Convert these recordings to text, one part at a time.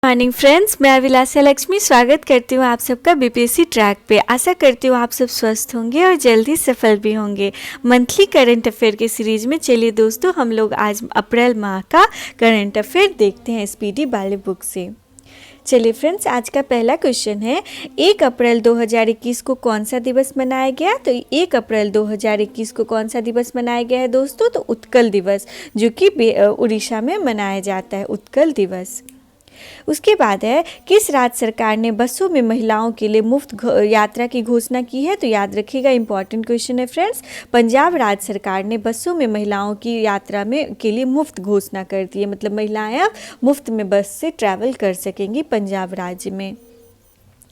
Morning friends, मैं अभिलाषा लक्ष्मी स्वागत करती हूँ आप सबका बीपीएससी ट्रैक पे। आशा करती हूँ आप सब स्वस्थ होंगे और जल्दी सफल भी होंगे। मंथली करंट अफेयर के सीरीज में चलिए दोस्तों, हम लोग आज अप्रैल माह का करंट अफेयर देखते हैं स्पीडी वाले बुक से। चलिए फ्रेंड्स, आज का पहला क्वेश्चन है 1 अप्रैल 2021 को कौन सा दिवस मनाया गया। तो 1 अप्रैल 2021 को कौन सा दिवस मनाया गया है दोस्तों? तो उत्कल दिवस, जो कि उड़ीसा में मनाया जाता है, उत्कल दिवस। उसके बाद है, किस राज्य सरकार ने बसों में महिलाओं के लिए मुफ्त यात्रा की घोषणा की है? तो याद रखिएगा, इंपॉर्टेंट क्वेश्चन है फ्रेंड्स। पंजाब राज्य सरकार ने बसों में महिलाओं की यात्रा में के लिए मुफ्त घोषणा कर दी है, मतलब महिलाएं अब मुफ्त में बस से ट्रैवल कर सकेंगी पंजाब राज्य में।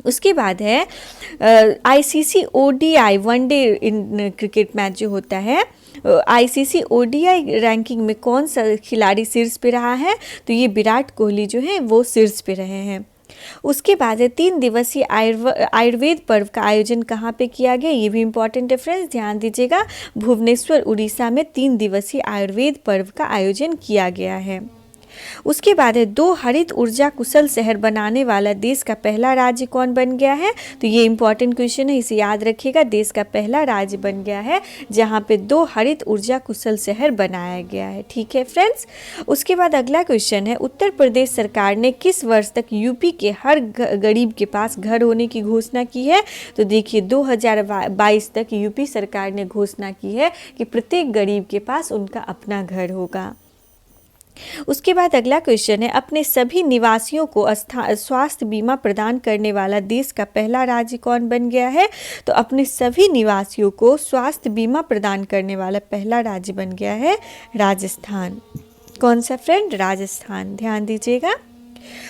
उसके बाद है ICC ODI one day cricket match जो होता है, आईसीसी ओडीआई रैंकिंग में कौन सा खिलाड़ी शीर्ष पे रहा है? तो ये विराट कोहली जो है वो शीर्ष पे रहे हैं। उसके बाद है 3 दिवसीय आयुर्वेद पर्व का आयोजन कहाँ पे किया गया? ये भी इंपॉर्टेंट है फ्रेंड्स, ध्यान दीजिएगा। भुवनेश्वर उड़ीसा में 3 दिवसीय आयुर्वेद पर्व का आयोजन किया गया है। उसके बाद है 2 हरित ऊर्जा कुशल शहर बनाने वाला देश का पहला राज्य कौन बन गया है? तो ये इंपॉर्टेंट क्वेश्चन है, इसे याद रखिएगा। देश का पहला राज्य बन गया है जहाँ पे 2 हरित ऊर्जा कुशल शहर बनाया गया है। ठीक है फ्रेंड्स। उसके बाद अगला क्वेश्चन है, उत्तर प्रदेश सरकार ने किस वर्ष तक यूपी के हर गरीब के पास घर होने की घोषणा की है? तो देखिए 2022 तक यूपी सरकार ने घोषणा की है कि प्रत्येक गरीब के पास उनका अपना घर होगा। उसके बाद अगला क्वेश्चन है, अपने सभी निवासियों को स्वास्थ्य बीमा प्रदान करने वाला देश का पहला राज्य कौन बन गया है? तो अपने सभी निवासियों को स्वास्थ्य बीमा प्रदान करने वाला पहला राज्य बन गया है राजस्थान। कौन सा फ्रेंड? राजस्थान, ध्यान दीजिएगा।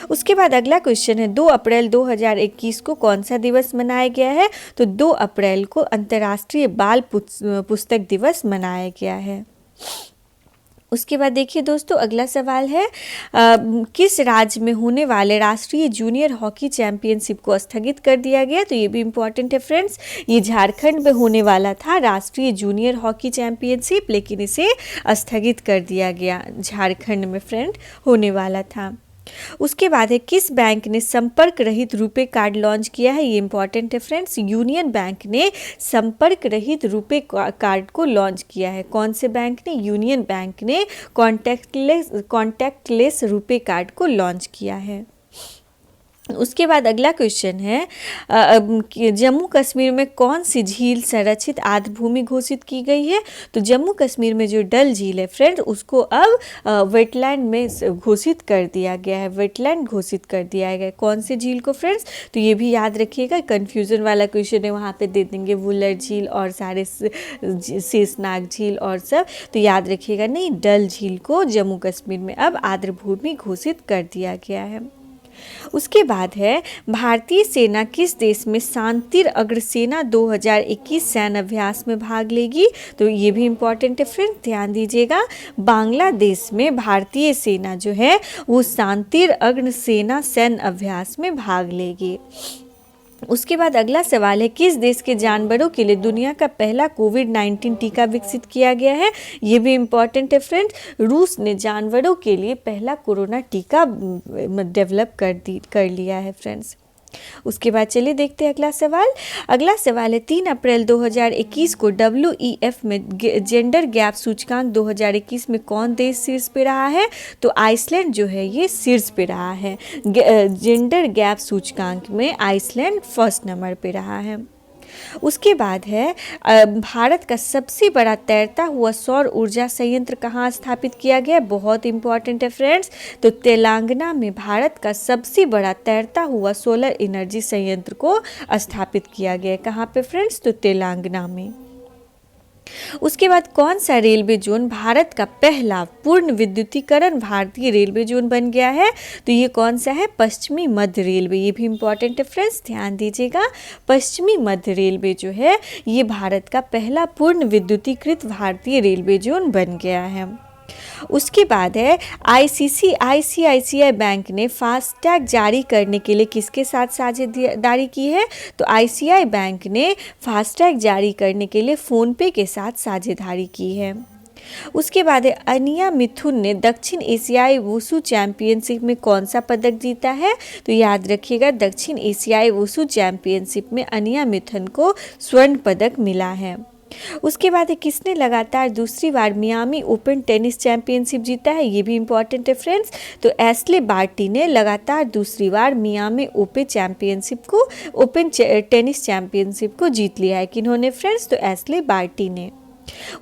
उसके बाद अगला क्वेश्चन है, 2 अप्रैल 2021 को कौन सा दिवस मनाया गया है? तो 2 अप्रैल को अंतर्राष्ट्रीय बाल पुस्तक दिवस मनाया गया है। उसके बाद देखिए दोस्तों, अगला सवाल है, किस राज्य में होने वाले राष्ट्रीय जूनियर हॉकी चैंपियनशिप को स्थगित कर दिया गया? तो ये भी इम्पॉर्टेंट है फ्रेंड्स। ये झारखंड में होने वाला था राष्ट्रीय जूनियर हॉकी चैंपियनशिप, लेकिन इसे स्थगित कर दिया गया। झारखंड में फ्रेंड होने वाला था। उसके बाद है, किस बैंक ने संपर्क रहित रुपए कार्ड लॉन्च किया है? ये इंपॉर्टेंट है फ्रेंड्स। यूनियन बैंक ने संपर्क रहित रुपए कार्ड को लॉन्च किया है। कौन से बैंक ने? यूनियन बैंक ने कॉन्टैक्टलेस रुपए कार्ड को लॉन्च किया है। उसके बाद अगला क्वेश्चन है, जम्मू कश्मीर में कौन सी झील संरक्षित आर्द्रभूमि घोषित की गई है? तो जम्मू कश्मीर में जो डल झील है फ्रेंड, उसको अब वेटलैंड में घोषित कर दिया गया है, वेटलैंड घोषित कर दिया गया है। कौन सी झील को फ्रेंड्स? तो ये भी याद रखिएगा, कन्फ्यूज़न वाला क्वेश्चन है, वहाँ पे दे देंगे वुलर झील और सारे शेषनाग झील और सब, तो याद रखिएगा नहीं, डल झील को जम्मू कश्मीर में अब आर्द्रभूमि घोषित कर दिया गया है। उसके बाद है, भारतीय सेना किस देश में शांतिर अग्रसेना 2021 सैन्य अभ्यास में भाग लेगी? तो ये भी इम्पॉर्टेंट है फ्रेंड, ध्यान दीजिएगा। बांग्लादेश में भारतीय सेना जो है वो शांतिर अग्रसेना सैन्य अभ्यास में भाग लेगी। उसके बाद अगला सवाल है, किस देश के जानवरों के लिए दुनिया का पहला कोविड-19 टीका विकसित किया गया है? ये भी इम्पॉर्टेंट है फ्रेंड। रूस ने जानवरों के लिए पहला कोरोना टीका डेवलप कर लिया है फ्रेंड्स। उसके बाद चलिए देखते हैं अगला सवाल। अगला सवाल है, 3 अप्रैल 2021 को WEF में जेंडर गैप सूचकांक 2021 में कौन देश शीर्ष पे रहा है? तो आइसलैंड जो है ये शीर्ष पे रहा है। जेंडर गैप सूचकांक में आइसलैंड फर्स्ट नंबर पे रहा है। उसके बाद है, भारत का सबसे बड़ा तैरता हुआ सौर ऊर्जा संयंत्र कहाँ स्थापित किया गया? बहुत इंपॉर्टेंट है फ्रेंड्स। तो तेलंगाना में भारत का सबसे बड़ा तैरता हुआ सोलर एनर्जी संयंत्र को स्थापित किया गया है। कहाँ पे फ्रेंड्स? तो तेलंगाना में। उसके बाद कौन सा रेलवे जोन भारत का पहला पूर्ण विद्युतीकरण भारतीय रेलवे जोन बन गया है? तो ये कौन सा है? पश्चिमी मध्य रेलवे। ये भी इम्पॉर्टेंट है फ्रेंड्स, ध्यान दीजिएगा। पश्चिमी मध्य रेलवे जो है ये भारत का पहला पूर्ण विद्युतीकृत भारतीय रेलवे जोन बन गया है। उसके बाद है, आईसीआईसीआई बैंक ने फास्टैग जारी करने के लिए किसके साथ साझेदारी की है? तो आईसीआई बैंक ने फास्टैग जारी करने के लिए फ़ोनपे के साथ साझेदारी की है। उसके बाद है अनिया मिथुन ने दक्षिण एशियाई वुशु चैंपियनशिप में कौन सा पदक जीता है? तो याद रखिएगा, दक्षिण एशियाई वुशु चैंपियनशिप में अनिया मिथुन को स्वर्ण पदक मिला है। उसके बाद किसने लगातार दूसरी बार मियामी ओपन टेनिस चैंपियनशिप जीता है? ये भी इंपॉर्टेंट है फ्रेंड्स। तो एशले बार्टी ने लगातार दूसरी बार मियामी ओपन टेनिस चैंपियनशिप को जीत लिया है। किन्होंने फ्रेंड्स? तो एशले बार्टी ने।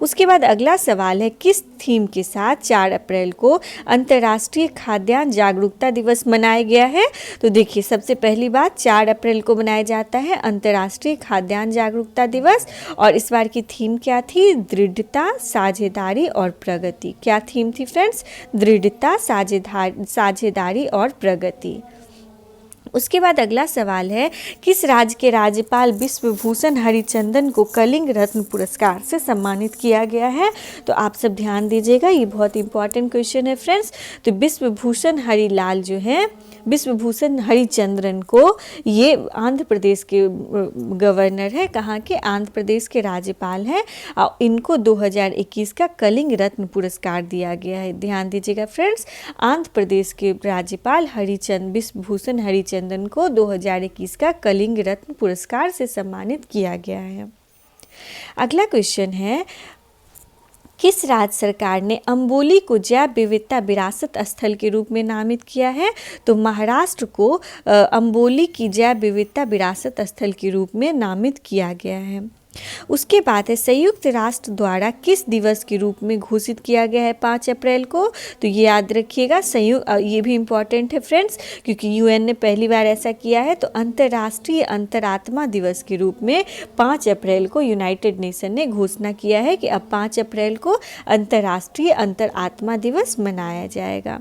उसके बाद अगला सवाल है, किस थीम के साथ 4 अप्रैल को अंतर्राष्ट्रीय खाद्यान्न जागरूकता दिवस मनाया गया है? तो देखिए, सबसे पहली बात, 4 अप्रैल को मनाया जाता है अंतर्राष्ट्रीय खाद्यान्न जागरूकता दिवस, और इस बार की थीम क्या थी? दृढ़ता, साझेदारी और प्रगति। क्या थीम थी फ्रेंड्स? दृढ़ता, साझेदारी और प्रगति। उसके बाद अगला सवाल है, किस राज्य के राज्यपाल विश्वभूषण हरिचंदन को कलिंग रत्न पुरस्कार से सम्मानित किया गया है? तो आप सब ध्यान दीजिएगा, ये बहुत इंपॉर्टेंट क्वेश्चन है फ्रेंड्स। तो विश्वभूषण हरिचंद्रन को, ये आंध्र प्रदेश के गवर्नर है, कहाँ के? आंध्र प्रदेश के राज्यपाल हैं, और इनको 2021 का कलिंग रत्न पुरस्कार दिया गया है। ध्यान दीजिएगा फ्रेंड्स, आंध्र प्रदेश के राज्यपाल विश्वभूषण हरिचंदन को 2021 का कलिंग रत्न पुरस्कार से सम्मानित किया गया है। अगला क्वेश्चन है, किस राज्य सरकार ने अंबोली को जैव विविधता विरासत स्थल के रूप में नामित किया है? तो महाराष्ट्र को अंबोली की जैव विविधता विरासत स्थल के रूप में नामित किया गया है। उसके बाद है, संयुक्त राष्ट्र द्वारा किस दिवस के रूप में घोषित किया गया है 5 अप्रैल को? तो ये याद रखिएगा, ये भी इम्पॉर्टेंट है फ्रेंड्स, क्योंकि यूएन ने पहली बार ऐसा किया है। तो अंतर्राष्ट्रीय अंतरात्मा दिवस के रूप में 5 अप्रैल को यूनाइटेड नेशन ने घोषणा किया है कि अब 5 अप्रैल को अंतर्राष्ट्रीय अंतरात्मा दिवस मनाया जाएगा।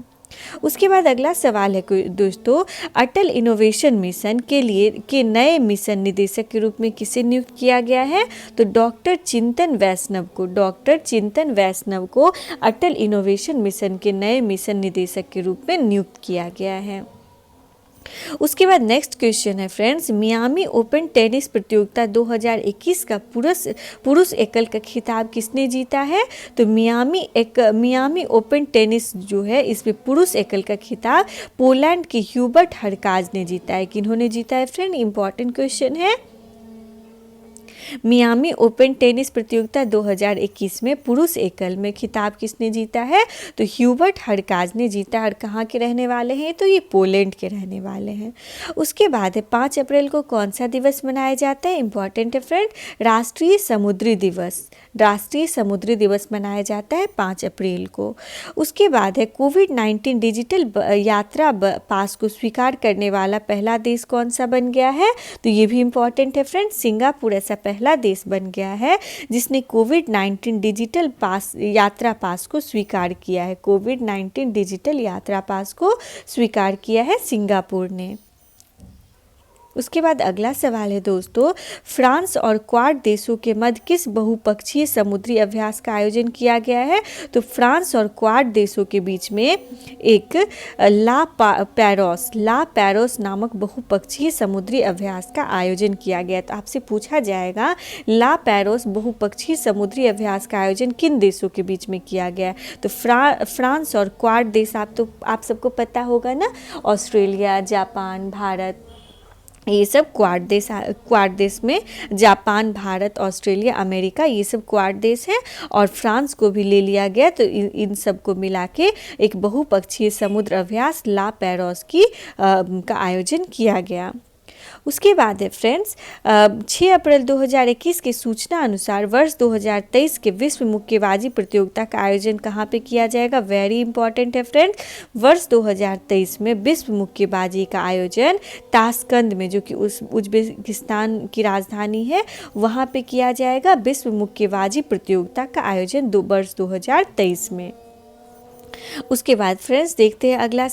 उसके बाद अगला सवाल है दोस्तों, अटल इनोवेशन मिशन के नए मिशन निदेशक के रूप में किसे नियुक्त किया गया है? तो डॉक्टर चिंतन वैष्णव को अटल इनोवेशन मिशन के नए मिशन निदेशक के रूप में नियुक्त किया गया है। उसके बाद नेक्स्ट क्वेश्चन है फ्रेंड्स, मियामी ओपन टेनिस प्रतियोगिता 2021 का पुरुष एकल का खिताब किसने जीता है? तो मियामी ओपन टेनिस जो है, इसमें पुरुष एकल का खिताब पोलैंड के ह्यूबर्ट हरकाज ने जीता है। किन्होंने जीता है फ्रेंड? इंपॉर्टेंट क्वेश्चन है। मियामी ओपन टेनिस प्रतियोगिता 2021 में पुरुष एकल में खिताब किसने जीता है? तो ह्यूबर्ट हरकाज ने जीता। और कहाँ के रहने वाले हैं? तो ये पोलैंड के रहने वाले हैं। उसके बाद है, 5 अप्रैल को कौन सा दिवस मनाया जाता है? इंपॉर्टेंट है फ्रेंड, राष्ट्रीय समुद्री दिवस मनाया जाता है 5 अप्रैल को। उसके बाद है, कोविड-19 डिजिटल यात्रा पास को स्वीकार करने वाला पहला देश कौन सा बन गया है? तो ये भी इंपॉर्टेंट है फ्रेंड, सिंगापुर ऐसा पहला देश बन गया है जिसने कोविड-19 डिजिटल यात्रा पास को स्वीकार किया है। कोविड-19 डिजिटल यात्रा पास को स्वीकार किया है सिंगापुर ने। उसके बाद अगला सवाल है दोस्तों, फ्रांस और क्वाड देशों के मध्य किस बहुपक्षीय समुद्री अभ्यास का आयोजन किया गया है? तो फ्रांस और क्वाड देशों के बीच में एक ला पैरोस नामक बहुपक्षीय समुद्री अभ्यास का आयोजन किया गया। तो आपसे पूछा जाएगा, ला पैरोस बहुपक्षीय समुद्री अभ्यास का आयोजन किन देशों के बीच में किया गया? तो फ्रांस और क्वाड देश आप सबको पता होगा ना, ऑस्ट्रेलिया, जापान, भारत, ये सब क्वाड देश में जापान, भारत, ऑस्ट्रेलिया, अमेरिका, ये सब क्वाड देश हैं। और फ्रांस को भी ले लिया गया। तो इन सब को मिला के एक बहुपक्षीय समुद्र अभ्यास ला पैरोस का आयोजन किया गया। उसके बाद है फ्रेंड्स, 6 अप्रैल 2021 के सूचना अनुसार वर्ष 2023 के विश्व मुक्केबाजी प्रतियोगिता का आयोजन कहाँ पे किया जाएगा? वेरी इंपॉर्टेंट है फ्रेंड्स, वर्ष 2023 में विश्व मुक्केबाजी का आयोजन ताशकंद में, जो कि उज्बेकिस्तान की राजधानी है, वहाँ पे किया जाएगा। विश्व मुक्केबाजी प्रतियोगिता का आयोजन वर्ष 2023 में। उसके बाद फ्रेंड्स देखते हैं अगला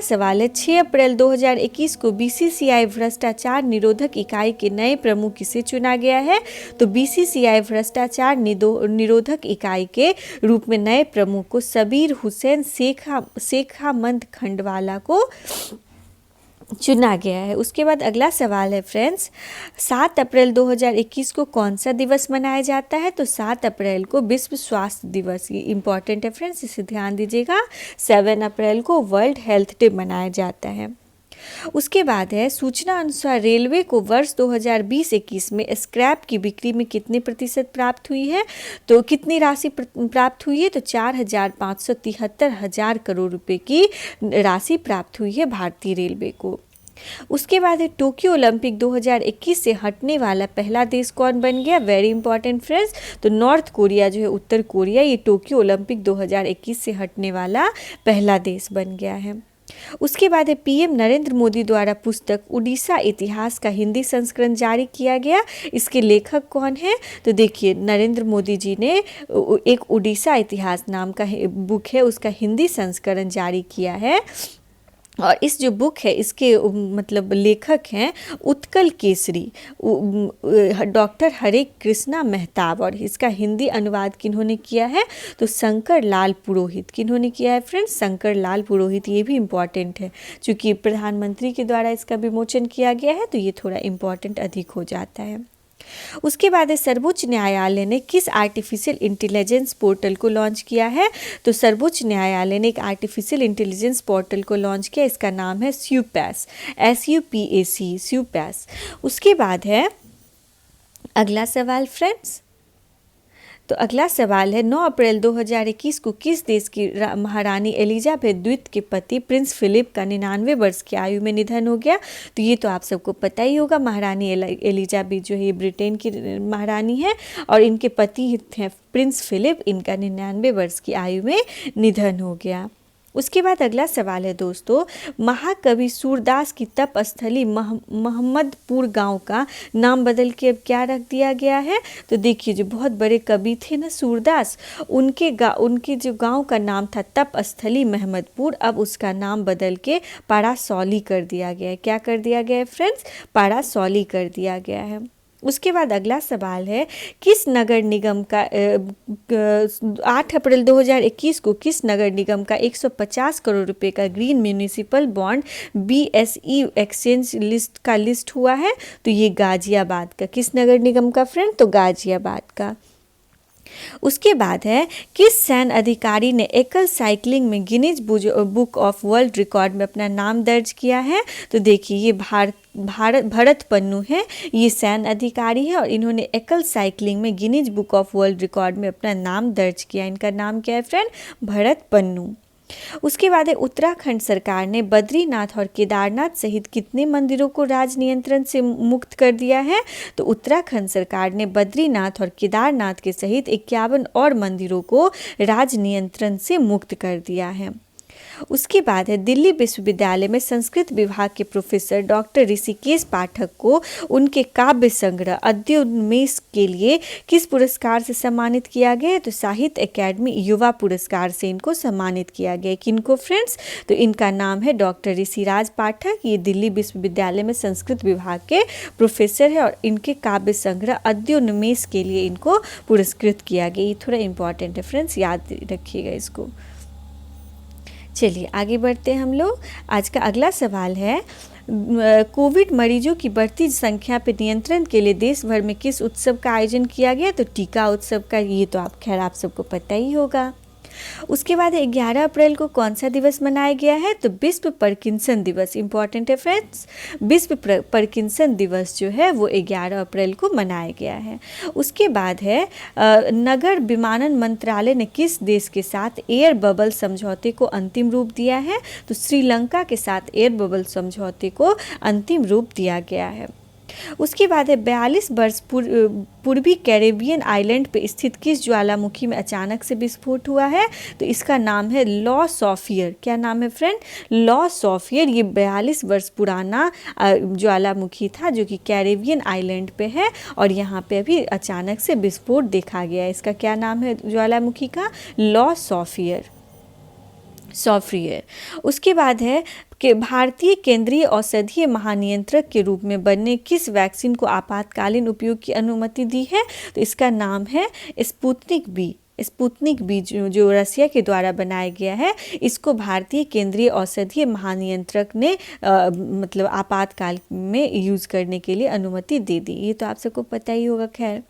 सवाल है, 6 अप्रैल 2021 को बीसीसीआई भ्रष्टाचार निरोधक इकाई के नए प्रमुख किसे चुना गया है? तो बीसीसीआई भ्रष्टाचार निरोधक इकाई के रूप में नए प्रमुख को सबीर हुसैन शेखामंद खंडवाला को चुना गया है। उसके बाद अगला सवाल है फ्रेंड्स, 7 अप्रैल 2021 को कौन सा दिवस मनाया जाता है? तो 7 अप्रैल को विश्व स्वास्थ्य दिवस, ये इम्पॉर्टेंट है फ्रेंड्स, इसे ध्यान दीजिएगा। 7 अप्रैल को वर्ल्ड हेल्थ डे मनाया जाता है। उसके बाद है, सूचना अनुसार रेलवे को वर्ष 2020-21 में स्क्रैप की बिक्री में कितने प्रतिशत प्राप्त हुई है? तो कितनी राशि प्राप्त हुई है? तो 4,573 करोड़ रुपए की राशि प्राप्त हुई है भारतीय रेलवे को। उसके बाद है, टोक्यो ओलंपिक 2021 से हटने वाला पहला देश कौन बन गया? वेरी इंपॉर्टेंट फ्रेंड्स, तो नॉर्थ कोरिया जो है, उत्तर कोरिया, ये टोक्यो ओलंपिक 2021 से हटने वाला पहला देश बन गया है। उसके बाद है, पीएम नरेंद्र मोदी द्वारा पुस्तक उड़ीसा इतिहास का हिंदी संस्करण जारी किया गया। इसके लेखक कौन है? तो देखिए, नरेंद्र मोदी जी ने एक उड़ीसा इतिहास नाम का बुक है, उसका हिंदी संस्करण जारी किया है। और इस जो बुक है, इसके मतलब लेखक हैं उत्कल केसरी डॉक्टर हरे कृष्णा मेहताब, और इसका हिंदी अनुवाद किन्होंने किया है? तो शंकर लाल पुरोहित। किन्होंने किया है फ्रेंड्स? शंकर लाल पुरोहित। ये भी इम्पॉर्टेंट है, चूँकि प्रधानमंत्री के द्वारा इसका विमोचन किया गया है, तो ये थोड़ा इम्पॉर्टेंट अधिक हो जाता है। उसके बाद सर्वोच्च न्यायालय ने किस आर्टिफिशियल इंटेलिजेंस पोर्टल को लॉन्च किया है? तो सर्वोच्च न्यायालय ने एक आर्टिफिशियल इंटेलिजेंस पोर्टल को लॉन्च किया, इसका नाम है स्यूपैस, SUPAC, स्यूपैस। उसके बाद है अगला सवाल फ्रेंड्स, तो अगला सवाल है, 9 अप्रैल 2021 को किस देश की महारानी एलिजाबेथ द्वितीय के पति प्रिंस फिलिप का 99 वर्ष की आयु में निधन हो गया? तो ये तो आप सबको पता ही होगा, महारानी एलिजाबेथ जो है ये ब्रिटेन की महारानी है, और इनके पति हैं प्रिंस फिलिप, इनका 99 वर्ष की आयु में निधन हो गया। उसके बाद अगला सवाल है दोस्तों, महाकवि सूरदास की तप स्थली मोहम्मदपुर गांव का नाम बदल के अब क्या रख दिया गया है? तो देखिए, जो बहुत बड़े कवि थे ना सूरदास, उनके जो गांव का नाम था तप स्थली महमदपुर, अब उसका नाम बदल के पाड़ासौली कर दिया गया है। क्या कर दिया गया है फ्रेंड्स? पाड़ासौली कर दिया गया है। उसके बाद अगला सवाल है, किस नगर निगम का 8 अप्रैल 2021 को किस नगर निगम का 150 करोड़ रुपए का green municipal bond BSE exchange list हुआ है? तो ये गाजियाबाद का। किस नगर निगम का फ्रेंड? तो गाजियाबाद का। उसके बाद है, किस सैन्य अधिकारी ने एकल साइकिलिंग में Guinness book of world record में अपना नाम दर्ज किया है? तो देखिए, ये भरत पन्नू है, ये सैन्य अधिकारी है, और इन्होंने एकल साइकिलिंग में Guinness book of world record में अपना नाम दर्ज किया। इनका नाम क्या है फ्रेंड? भरत पन्नू। उसके बाद है, उत्तराखंड सरकार ने बद्रीनाथ और केदारनाथ सहित कितने मंदिरों को राज नियंत्रण से मुक्त कर दिया है? तो उत्तराखंड सरकार ने बद्रीनाथ और केदारनाथ के सहित 51 और मंदिरों को राज नियंत्रण से मुक्त कर दिया है। उसके बाद है, दिल्ली विश्वविद्यालय में संस्कृत विभाग के प्रोफेसर डॉक्टर ऋषिकेश पाठक को उनके काव्य संग्रह अद्योन्मेष के लिए किस पुरस्कार से सम्मानित किया गया? तो साहित्य अकेडमी युवा पुरस्कार से इनको सम्मानित किया गया। किनको फ्रेंड्स? तो इनका नाम है डॉक्टर ऋषिराज पाठक, ये दिल्ली विश्वविद्यालय में संस्कृत विभाग के प्रोफेसर है, और इनके काव्य संग्रह अद्योन्मेष के लिए इनको पुरस्कृत किया गया। ये थोड़ा इंपॉर्टेंट है फ्रेंड्स, याद रखिएगा इसको। चलिए आगे बढ़ते हैं हम लोग। आज का अगला सवाल है, कोविड मरीजों की बढ़ती संख्या पर नियंत्रण के लिए देश भर में किस उत्सव का आयोजन किया गया? तो टीका उत्सव का। ये तो आप सबको पता ही होगा। उसके बाद 11 अप्रैल को कौन सा दिवस मनाया गया है? तो विश्व पार्किंसन दिवस। इंपॉर्टेंट है फ्रेंड्स, विश्व पार्किंसन दिवस जो है वो 11 अप्रैल को मनाया गया है। उसके बाद है, नगर विमानन मंत्रालय ने किस देश के साथ एयर बबल समझौते को अंतिम रूप दिया है? तो श्रीलंका के साथ एयर बबल समझौते को अंतिम रूप दिया गया है। उसके बाद है, 42 वर्ष पूर्वी कैरेबियन आइलैंड पर स्थित किस ज्वालामुखी में अचानक से विस्फोट हुआ है? तो इसका नाम है लॉ सॉफियर। क्या नाम है फ्रेंड? लॉ सॉफियर। ये 42 वर्ष पुराना ज्वालामुखी था जो कि कैरेबियन आइलैंड पे है, और यहाँ पे अभी अचानक से विस्फोट देखा गया। इसका क्या नाम है ज्वालामुखी का? लॉ सॉफियर। उसके बाद है कि भारतीय केंद्रीय औषधीय महानियंत्रक के रूप में बनने किस वैक्सीन को आपातकालीन उपयोग की अनुमति दी है? तो इसका नाम है स्पुतनिक V। स्पुतनिक बी जो रसिया के द्वारा बनाया गया है, इसको भारतीय केंद्रीय औषधीय महानियंत्रक ने मतलब आपातकाल में यूज़ करने के लिए अनुमति दे दी। ये तो आप सबको पता ही होगा। खैर,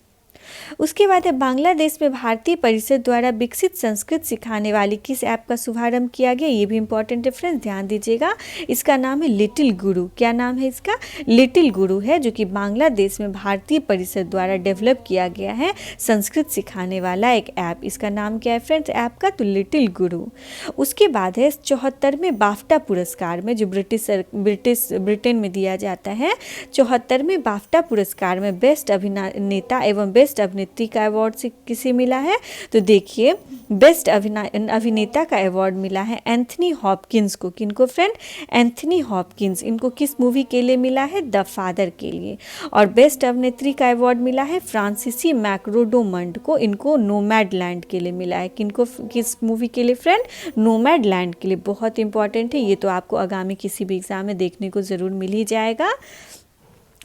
उसके बाद है बांग्लादेश में भारतीय परिषद द्वारा विकसित संस्कृत सिखाने वाली किस ऐप का शुभारंभ किया गया। ये भी इंपॉर्टेंट डिफरेंस ध्यान दीजिएगा। इसका नाम है लिटिल गुरु। क्या नाम है इसका? लिटिल गुरु है, जो कि बांग्लादेश में भारतीय परिषद द्वारा डेवलप किया गया है संस्कृत सिखाने वाला एक ऐप। इसका नाम क्या है फ्रेंड्स ऐप का? तो लिटिल गुरु। उसके बाद है 74वें बाफ्टा पुरस्कार में, जो ब्रिटेन में दिया जाता है, 74वें बाफ्टा पुरस्कार में बेस्ट अभिनेता एवं बेस्ट अभिनेत्री का अवार्ड से किसे मिला है? तो देखिए, बेस्ट अभिनेता का अवार्ड मिला है एंथनी हॉपकिंस को। किनको फ्रेंड? Anthony Hopkins. इनको किस मूवी के लिए मिला है? द फादर के लिए। और बेस्ट अभिनेत्री का अवार्ड मिला है फ्रांसीसी मैक्रोडोमंड को। इनको नोमैडलैंड के लिए मिला है। किनको? किस मूवी के लिए फ्रेंड? नोमैडलैंड के लिए। बहुत इंपॉर्टेंट है ये, तो आपको आगामी किसी भी एग्जाम में देखने को ज़रूर मिल ही जाएगा।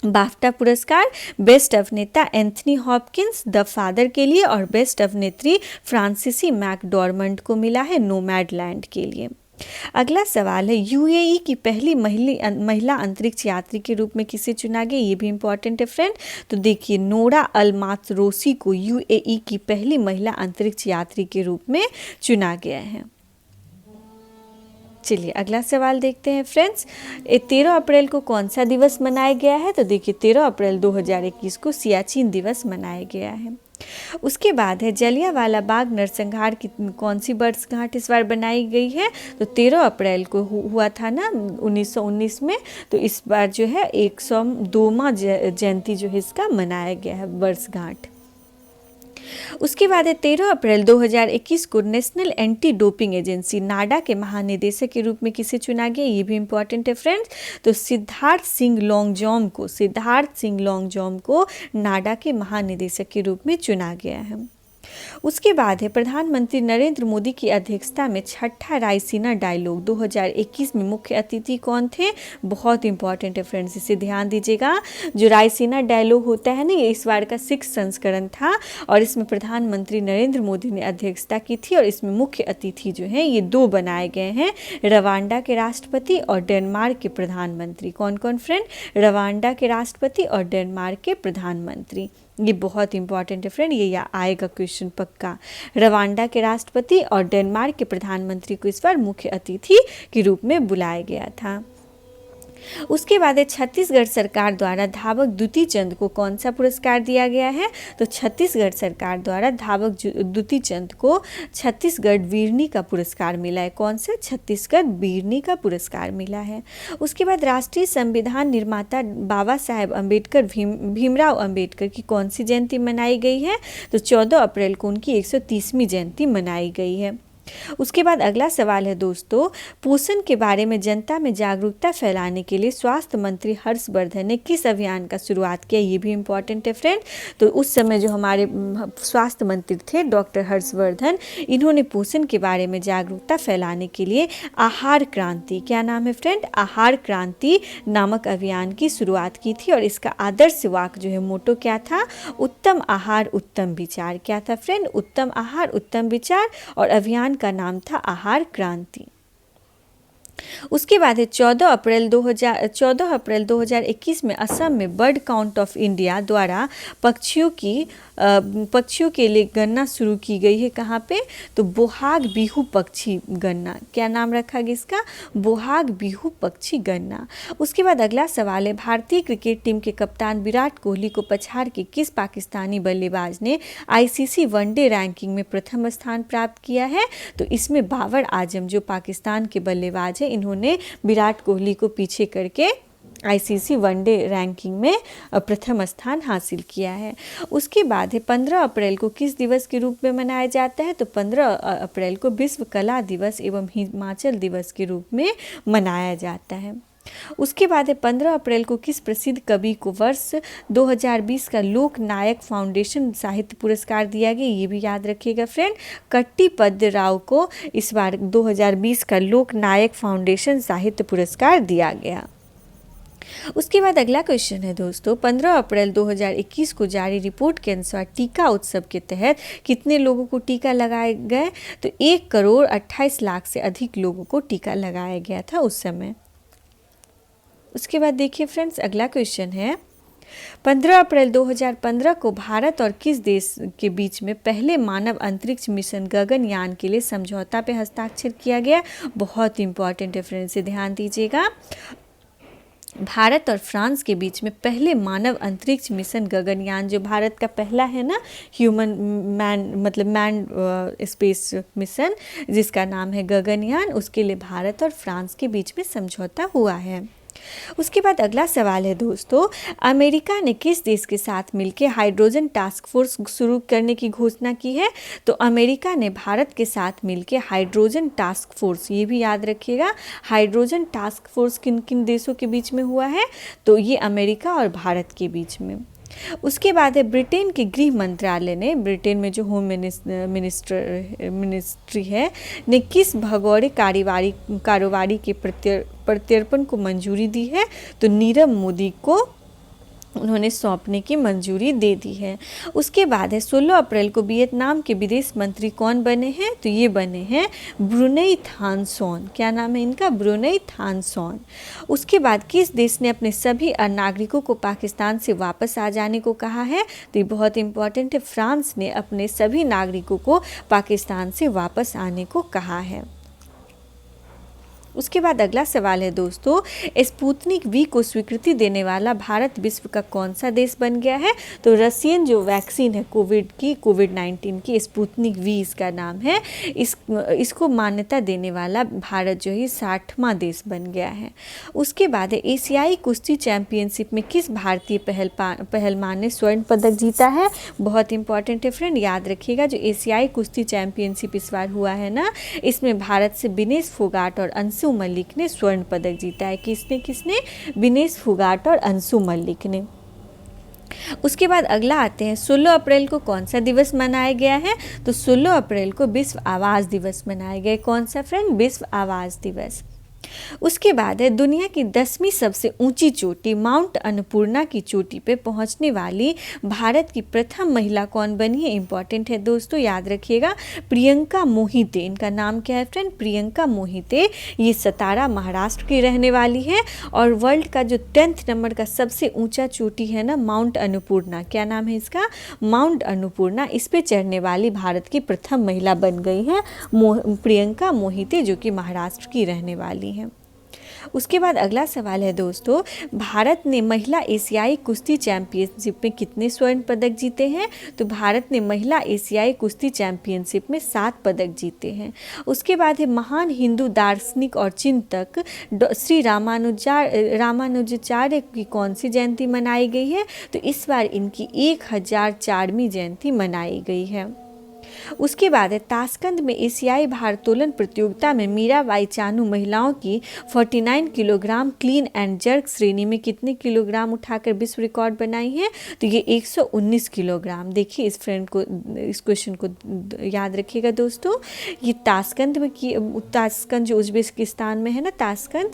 बाफ्टा पुरस्कार बेस्ट अभिनेता एंथनी हॉपकिंस द फादर के लिए, और बेस्ट अभिनेत्री फ्रांसीसी मैकडॉर्मंड को मिला है नोमैडलैंड के लिए। अगला सवाल है, यूएई की पहली महिला अंतरिक्ष यात्री के रूप में किसे चुना गया? ये भी इंपॉर्टेंट है फ्रेंड। तो देखिए, नोरा अल मात्रोसी को यूएई की पहली महिला अंतरिक्ष यात्री के रूप में चुना गया है। चलिए अगला सवाल देखते हैं फ्रेंड्स। 13 अप्रैल को कौन सा दिवस मनाया गया है? तो देखिए, 13 अप्रैल 2021 को सियाचिन दिवस मनाया गया है। उसके बाद है, जलियांवाला बाग नरसंहार की कौन सी वर्षगांठ इस बार बनाई गई है? तो 13 अप्रैल को हुआ था ना 1919 में, तो इस बार जो है 102वां जयंती जो है इसका मनाया गया है वर्षगांठ। उसके बाद है, 13 अप्रैल 2021 को नेशनल एंटी डोपिंग एजेंसी नाडा के महानिदेशक के रूप में किसे चुना गया? ये भी इंपॉर्टेंट है फ्रेंड्स। तो सिद्धार्थ सिंह लॉन्गजॉम को नाडा के महानिदेशक के रूप में चुना गया है। उसके बाद है, प्रधानमंत्री नरेंद्र मोदी की अध्यक्षता में छठा रायसीना डायलॉग 2021 में मुख्य अतिथि कौन थे? बहुत इंपॉर्टेंट है फ्रेंड्स, इसे ध्यान दीजिएगा। जो रायसीना डायलॉग होता है ना, ये इस बार का 6th संस्करण था, और इसमें प्रधानमंत्री नरेंद्र मोदी ने अध्यक्षता की थी, और इसमें मुख्य अतिथि जो हैं ये 2 बनाए गए हैं, रवांडा के राष्ट्रपति और डेनमार्क के प्रधानमंत्री। कौन कौन फ्रेंड? रवांडा के राष्ट्रपति और डेनमार्क के प्रधानमंत्री। ये बहुत इंपॉर्टेंट है फ्रेंड, ये आएगा क्वेश्चन पक्का। रवांडा के राष्ट्रपति और डेनमार्क के प्रधानमंत्री को इस बार मुख्य अतिथि के रूप में बुलाया गया था। उसके बाद छत्तीसगढ़ सरकार द्वारा धावक द्युति चंद को कौन सा पुरस्कार दिया गया है? तो छत्तीसगढ़ सरकार द्वारा धावक द्युति चंद को छत्तीसगढ़ वीरनी का पुरस्कार मिला है। कौन सा? छत्तीसगढ़ वीरनी का पुरस्कार मिला है। उसके बाद राष्ट्रीय संविधान निर्माता बाबा साहेब अम्बेडकर भीमराव अम्बेडकर की कौन सी जयंती मनाई गई है? तो 14 अप्रैल को उनकी 130वीं जयंती मनाई गई है। उसके बाद अगला सवाल है दोस्तों, पोषण के बारे में जनता में जागरूकता फैलाने के लिए स्वास्थ्य मंत्री हर्षवर्धन ने किस अभियान का शुरुआत किया? ये भी इम्पॉर्टेंट है फ्रेंड। तो उस समय जो हमारे स्वास्थ्य मंत्री थे डॉक्टर हर्षवर्धन, इन्होंने पोषण के बारे में जागरूकता फैलाने के लिए आहार क्रांति, क्या नाम है फ्रेंड? आहार क्रांति नामक अभियान की शुरुआत की थी, और इसका आदर्श वाक्य जो है, मोटो क्या था? उत्तम आहार उत्तम विचार। क्या था फ्रेंड? उत्तम आहार उत्तम विचार, और अभियान का नाम था आहार क्रांति। उसके बाद है 14 अप्रैल 2021 में असम में बर्ड काउंट ऑफ इंडिया द्वारा पक्षियों के लिए गणना शुरू की गई है। कहाँ पे? तो बोहाग बिहू पक्षी गणना। क्या नाम रखा गया इसका? बोहाग बिहू पक्षी गणना। उसके बाद अगला सवाल है, भारतीय क्रिकेट टीम के कप्तान विराट कोहली को पछाड़ के किस पाकिस्तानी बल्लेबाज ने आईसीसी वनडे रैंकिंग में प्रथम स्थान प्राप्त किया है? तो इसमें बाबर आजम जो पाकिस्तान के बल्लेबाज हैं, इन्होंने विराट कोहली को पीछे करके आईसीसी वनडे रैंकिंग में प्रथम स्थान हासिल किया है। उसके बाद है 15 अप्रैल को किस दिवस के रूप में मनाया जाता है? तो 15 अप्रैल को विश्व कला दिवस एवं हिमाचल दिवस के रूप में मनाया जाता है। उसके बाद है 15 अप्रैल को किस प्रसिद्ध कवि को वर्ष 2020 का लोक नायक फाउंडेशन साहित्य पुरस्कार दिया गया? ये भी याद रखिएगा फ्रेंड, कट्टी पद्य राव को इस बार 2020 का लोक नायक फाउंडेशन साहित्य पुरस्कार दिया गया। उसके बाद अगला क्वेश्चन है दोस्तों, 15 अप्रैल 2021 को जारी रिपोर्ट के अनुसार टीका उत्सव के तहत कितने लोगों को टीका लगाए गए? तो 1,28,00,000 से अधिक लोगों को टीका लगाया गया था उस समय। उसके बाद देखिए फ्रेंड्स, अगला क्वेश्चन है, 15 अप्रैल 2015 को भारत और किस देश के बीच में पहले मानव अंतरिक्ष मिशन गगनयान के लिए समझौता पे हस्ताक्षर किया गया? बहुत इंपॉर्टेंट है फ्रेंड्स, ध्यान दीजिएगा। भारत और फ्रांस के बीच में पहले मानव अंतरिक्ष मिशन गगनयान, जो भारत का पहला है ना ह्यूमन मैन स्पेस मिशन, जिसका नाम है गगनयान, उसके लिए भारत और फ्रांस के बीच में समझौता हुआ है। उसके बाद अगला सवाल है दोस्तों, अमेरिका ने किस देश के साथ मिलकर हाइड्रोजन टास्क फोर्स शुरू करने की घोषणा की है? तो अमेरिका ने भारत के साथ मिलकर हाइड्रोजन टास्क फोर्स, ये भी याद रखिएगा, हाइड्रोजन टास्क फोर्स किन किन देशों के बीच में हुआ है? तो ये अमेरिका और भारत के बीच में। उसके बाद है, ब्रिटेन के गृह मंत्रालय ने, ब्रिटेन में जो होम मिनिस्ट्री है, ने किस भगोड़े कारोबारी के प्रत्यर्पण को मंजूरी दी है? तो नीरव मोदी को उन्होंने सौंपने की मंजूरी दे दी है। उसके बाद है, 16 अप्रैल को वियतनाम के विदेश मंत्री कौन बने हैं? तो ये बने हैं ब्रुनेई थान सोन। क्या नाम है इनका? ब्रुनेई थान सोन। उसके बाद किस देश ने अपने सभी नागरिकों को पाकिस्तान से वापस आ जाने को कहा है? तो ये बहुत इंपॉर्टेंट है, फ्रांस ने अपने सभी नागरिकों को पाकिस्तान से वापस आने को कहा है। उसके बाद अगला सवाल है दोस्तों, स्पुतनिक वी को स्वीकृति देने वाला भारत विश्व का कौन सा देश बन गया है? तो रशियन जो वैक्सीन है कोविड-19 की, स्पुतनिक वी इसका नाम है, इसको मान्यता देने वाला भारत जो है 60वां देश बन गया है। उसके बाद है, एशियाई कुश्ती चैंपियनशिप में किस भारतीय पहलवान ने स्वर्ण पदक जीता है? बहुत इंपॉर्टेंट है फ्रेंड, याद रखिएगा, जो एशियाई कुश्ती चैंपियनशिप इस बार हुआ है ना, इसमें भारत से विनेश फोगाट और अंशु मलिक ने स्वर्ण पदक जीता है। किसने? विनेश फोगाट और अंशु मलिक ने। उसके बाद अगला आते हैं, 16 अप्रैल को कौन सा दिवस मनाया गया है? तो 16 अप्रैल को विश्व आवास दिवस मनाया गया। कौन सा फ्रेंड? विश्व आवास दिवस। उसके बाद है, दुनिया की 10वीं सबसे ऊंची चोटी माउंट अन्नपूर्णा की चोटी पे पहुंचने वाली भारत की प्रथम महिला कौन बनी है? इंपॉर्टेंट है दोस्तों, याद रखिएगा, प्रियंका मोहिते। इनका नाम क्या है फ्रेंड? प्रियंका मोहिते। ये सतारा महाराष्ट्र की रहने वाली है और वर्ल्ड का जो 10th नंबर का सबसे ऊंचा चोटी है ना, माउंट अन्नपूर्णा, क्या नाम है इसका? माउंट अन्नपूर्णा। इस पे चढ़ने वाली भारत की प्रथम महिला बन गई है प्रियंका मोहिते, जो कि महाराष्ट्र की रहने वाली है। उसके बाद अगला सवाल है दोस्तों, भारत ने महिला एशियाई कुश्ती चैंपियनशिप में कितने स्वर्ण पदक जीते हैं? तो भारत ने महिला एशियाई कुश्ती चैंपियनशिप में 7 पदक जीते हैं। उसके बाद है, महान हिंदू दार्शनिक और चिंतक श्री रामानुजाचार्य की कौन सी जयंती मनाई गई है? तो इस बार इनकी 1004वीं जयंती मनाई गई है। उसके बाद है, ताशकंद में एशियाई भारोत्तोलन प्रतियोगिता में मीराबाई चानू महिलाओं की 49 किलोग्राम क्लीन एंड जर्क श्रेणी में कितने किलोग्राम उठाकर विश्व रिकॉर्ड बनाई है? तो ये 119 किलोग्राम। देखिए इस क्वेश्चन को याद रखिएगा दोस्तों, ये ताशकंद जो उज्बेकिस्तान में है ना, ताशकंद,